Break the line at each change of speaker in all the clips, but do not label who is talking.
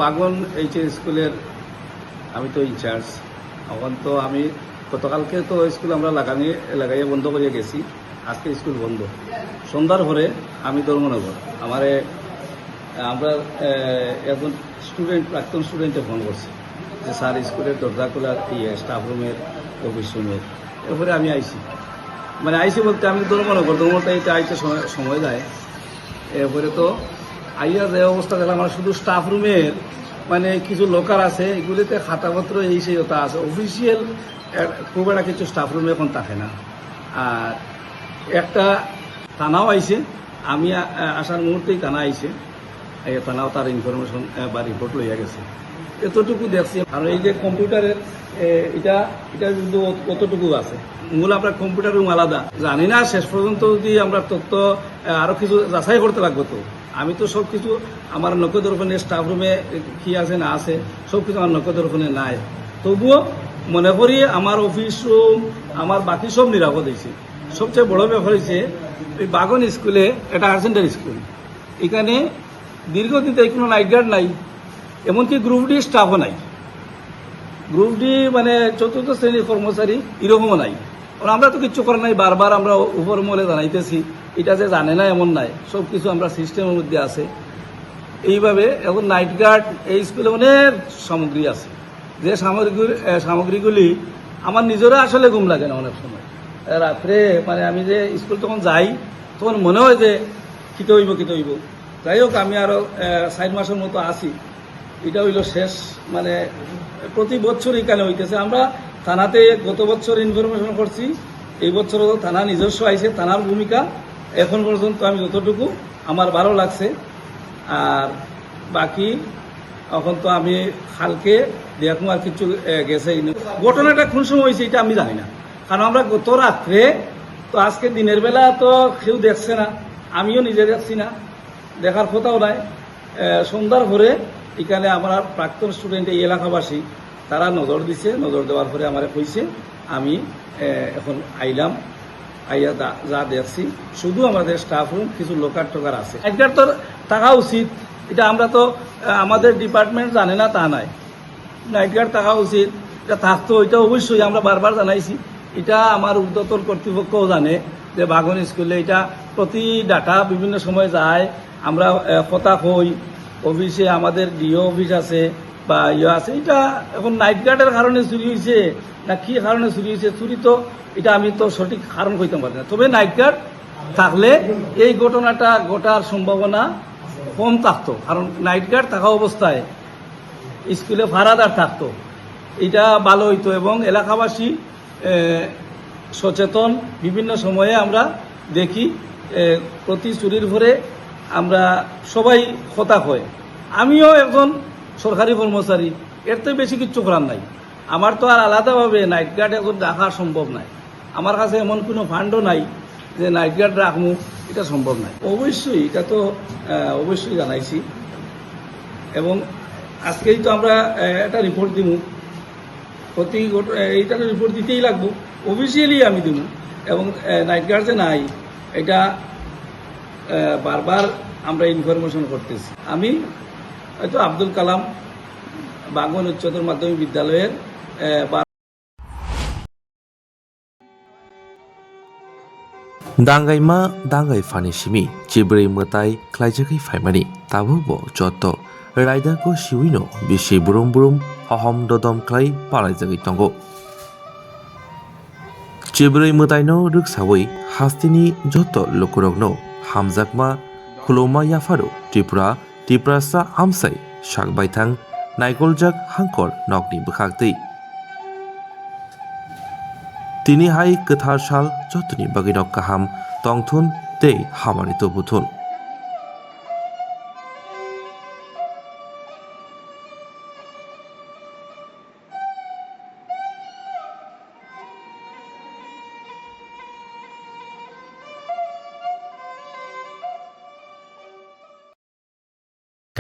বাগন HS স্কুলের আমি তো ইনচার্জ। এখন তো আমি গতকালকে তো স্কুল আমরা লাগাইয়ে বন্ধ করিয়ে গেছি। আজকে স্কুল বন্ধ। সন্ধ্যার পরে আমি ধর্মনগর আমরা একজন প্রাক্তন স্টুডেন্টে ফোন করছি যে স্যার স্কুলের দরজা খোলার স্টাফ রুমের অফিস রুমের। এরপরে আমি আইছি, মানে আইসি বলতে আমি ধর্মনগর এটা আইতে সময় যায়। এরপরে তো আইয়া যে অবস্থা দেখলাম, আমার শুধু স্টাফ রুমের মানে কিছু লোকার আছে, এগুলিতে খাতাপত্র এই সেই ওটা আছে। অফিসিয়াল খুব একটা কিছু স্টাফ রুমে এখন থাকে না। আর একটা থানাও আইছে, আমি আসার মুহূর্তেই থানা আইছে, থানাও তার ইনফরমেশন বা রিপোর্ট লইয়া গেছে। এতটুকু দেখছি। আর এই যে কম্পিউটারের এটা এটা কিন্তু কতটুকু আছে, মূল আপনার কম্পিউটার রুম আলাদা জানি না। শেষ পর্যন্ত যদি আমরা তথ্য আরো কিছু যাচাই করতে লাগবো, তো আমি তো সব কিছু আমার নগদের ওখানে স্টাফ রুমে কি আছে না আছে সব কিছু আমার নগদের ওখানে নাই। তবুও মনে করি আমার অফিস রুম আমার বাকি সব নিরাপদ হয়েছে। সবচেয়ে বড় ব্যাপার হয়েছে ওই বাগন স্কুলে, এটা হায়ার সেকেন্ডারি স্কুল, এখানে দীর্ঘদিন তো কোনো নাইট গার্ড নাই, এমনকি গ্রুপ ডি স্টাফও নাই। গ্রুপ ডি মানে চতুর্থ শ্রেণীর কর্মচারী এরকমও নাই। আমরা তো কিচ্ছু করার নাই, বারবার আমরা উপর মহলে জানাইতেছি, এটা যে জানে না এমন নাই, সব কিছু আমরা সিস্টেমের মধ্যে আছে। এইভাবে এখন নাইট গার্ড এই স্কুলে অনেক সামগ্রী আছে, যে সামগ্রীগুলি আমার নিজেরও আসলে ঘুম লাগে না অনেক সময় রাত্রে। মানে আমি যে স্কুল তখন যাই তখন মনে হয় যে কিতে হইব। যাই হোক, আমি আরো 4 মাসের মতো আছি। এটা হইল শেষ। মানে প্রতি বছর এখানে হইতেছে। আমরা থানাতে গত বছর ইনফরমেশন করছি, এই বছরও থানা নিজস্ব আইছে। থানার ভূমিকা এখন পর্যন্ত আমি যতটুকু আমার ভালো লাগছে। আর বাকি এখন তো আমি কালকে দেখুন আর কিছু গেছে। ঘটনাটা কোন সময় হয়েছে এটা আমি জানি না, কারণ আমরা গত রাত্রে তো, আজকে দিনের বেলা তো কেউ দেখছে না, আমিও নিজে দেখছি না, দেখার কথাও নাই। সন্ধ্যার পরে এখানে আমার প্রাক্তন স্টুডেন্ট এই এলাকাবাসী তারা নজর দিছে, নজর দেওয়ার পরে আমার কইছে। আমি এখন আইলাম, আইয়া যা দেখছি শুধু আমাদের স্টাফ রুম কিছু লোকার টোকার আছে। একবার তো থাকা উচিত, এটা আমরা তো আমাদের ডিপার্টমেন্ট জানে না তা নাই। নাইট গার্ড থাকা উচিত, এটা থাকতো, এটা অবশ্যই আমরা বারবার জানাইছি। এটা আমার ঊর্ধ্বতন কর্তৃপক্ষও জানে যে বাগন স্কুলে এটা প্রতি ডাটা বিভিন্ন সময় যায়। আমরা কথা কই, অফিসে আমাদের ডিও অফিস আছে বা আছে। এটা এখন নাইট গার্ডের কারণে চুরি হয়েছে না কি কারণে চুরি হয়েছে, চুরি তো এটা আমি তো সঠিক কারণ কইতে পারি না। তবে নাইট গার্ড থাকলে এই ঘটনাটা ঘটার সম্ভাবনা কম থাকতো, কারণ নাইট গার্ড থাকা অবস্থায় স্কুলে ফারাদার থাকতো, এটা ভালো হইতো। এবং এলাকাবাসী সচেতন, বিভিন্ন সময়ে আমরা দেখি প্রতি চুরির ভরে আমরা সবাই কথা কয়। আমিও একজন সরকারি কর্মচারী, এর তো বেশি কিছু করার নাই। আমার তো আর আলাদাভাবে নাইট গার্ড এখন রাখা সম্ভব নাই। আমার কাছে এমন কোনো ফান্ডও নাই যে নাইট গার্ড রাখবো, এটা সম্ভব নাই। অবশ্যই এটা তো অবশ্যই জানাইছি, এবং আজকেই তো আমরা একটা রিপোর্ট দিব। এইটা রিপোর্ট দিতেই লাগবো, অফিসিয়ালি আমি দিব। এবং নাইট গার্ড যে নাই এটা বারবার আমরা ইনফরমেশন করতেছি। আমি হয়তো আব্দুল কালাম বাগন উচ্চতর মাধ্যমিক বিদ্যালয়ের
दांगाइमा दांगाइ फानि सिमि चिब्रै मताइ ख्लाइजाखै फाइमानि ताबो बो जत्त राइदाको सिविनो बिसि बुरुम बुरुम हहम ददम ख्लाइ पालाइजाखै तंगो चिब्रै मताइनो रुकसावै हास्तिनि जत्त लकुरगनो हामजाकमा खुलौमा याफारो त्रिपुरासा आमसाइ शाकबाइथां नाइगलजाक हांकर नकनि बखागदै তিনি হাই गोथार साल जतनि बागिनक गाहाम तंथुन तै हामानि तबुथुन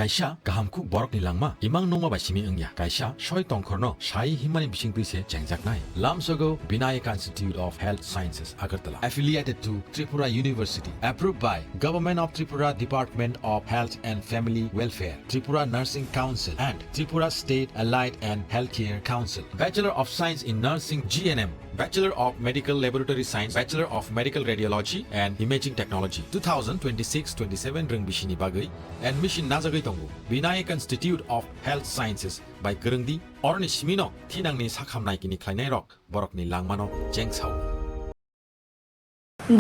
kaisa gahamku borok ni langma imang nongma bai simi ongya kaisa soi tongkhorno sai himani bising tuise chengjaknai lamsogo Vinayaka Institute of Health Sciences Agartala affiliated to Tripura University approved by Government of Tripura Department of Health and Family Welfare, Tripura Nursing Council and Tripura State Allied and Healthcare Council. Bachelor of Science in Nursing GNM, Bachelor of Medical Laboratory Science, Bachelor of Medical Radiology and Imaging Technology 2026-27 reng bishini bagai admission najagai tongo Vinayaka Institute of Health Sciences by Gerungdi orni simino thinangni sakhamnai kini khlainai rok borokni langmano jengsau.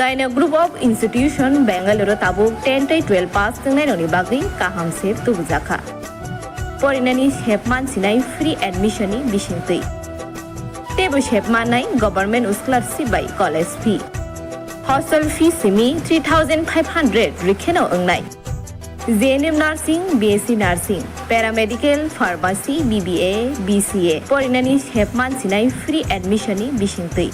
Daina Group of Institution Bangalore tabuk 10-12 pass tengnai noni bagi kaham sep tubujaka. Porinani shepman sinai free admission ni bisingtei. Tebu shepman nai government scholarship by college fee. Hostel fee simi 3,500 rikheno ongnai. JNM Nursing, BSc Nursing, Paramedical, Pharmacy, BBA, BCA. Porinani shepman sinai free admission ni bisingtei.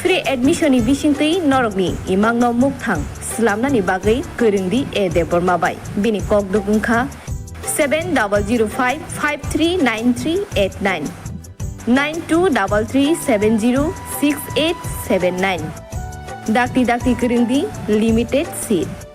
Free admission ni bisingtei norogni imangno mukthang slamna ni bagai Gerungdi e debormabai. Bini kok dukungkha 7005539389 9233706879 Dakti Gerungdi Limited Seat.